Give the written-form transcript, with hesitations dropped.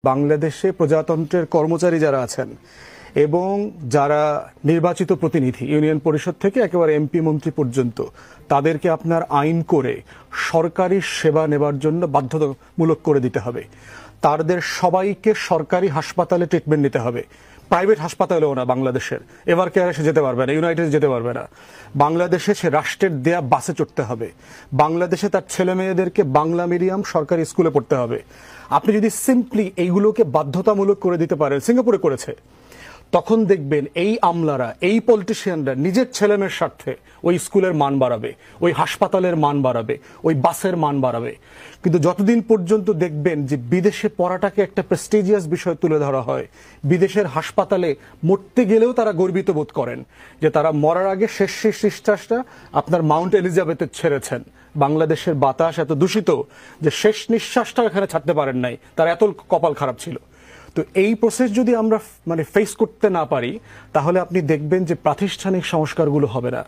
বাংলাদেশে প্রজাতন্ত্রের কর্মচারী যারা আছেন এবং যারা নির্বাচিত প্রতিনিধি ইউনিয়ন পরিষদ থেকে একেবারে এমপি মন্ত্রী পর্যন্ত তাদেরকে আপনার আইন করে সরকারি সেবা নেবার জন্য বাধ্যতামূলক করে দিতে হবে। তাদের সবাইকে সরকারি হাসপাতালে ট্রিটমেন্ট নিতে হবে, প্রাইভেট হাসপাতালেও না। বাংলাদেশের এভার কেয়ারে সে যেতে পারবে না, ইউনাইটেডে যেতে পারবে না। বাংলাদেশে সে রাষ্ট্রের দেয়া বাসে চড়তে হবে। বাংলাদেশে তার ছেলে মেয়েদেরকে বাংলা মিডিয়াম সরকারি স্কুলে পড়তে হবে। আপনি যদি সিম্পলি এইগুলোকে বাধ্যতামূলক করে দিতে পারেন, সিঙ্গাপুরে করেছে, তখন দেখবেন এই আমলারা, এই পলিটিশিয়ানরা নিজের ছেলেমেয়ের স্বার্থে ওই স্কুলের মান বাড়াবে, ওই হাসপাতালের মান বাড়াবে, ওই বাসের মান বাড়াবে। কিন্তু যতদিন পর্যন্ত দেখবেন যে বিদেশে পড়াটাকে একটা প্রেস্টিজিয়াস বিষয় তুলে ধরা হয়, বিদেশের হাসপাতালে মরতে গেলেও তারা গর্বিত বোধ করেন যে তারা মরার আগে শেষ নিঃশ্বাসটা আপনার মাউন্ট এলিজাবেথে ছেড়েছেন। বাংলাদেশের বাতাস এত দূষিত যে শেষ নিঃশ্বাসটা এখানে ছাড়তে পারেন নাই, তার এত কপাল খারাপ ছিল। তো এই প্রসেস যদি আমরা ফেস করতে না পারি, তাহলে আপনি দেখবেন যে প্রাতিষ্ঠানিক সংস্কারগুলো হবে না।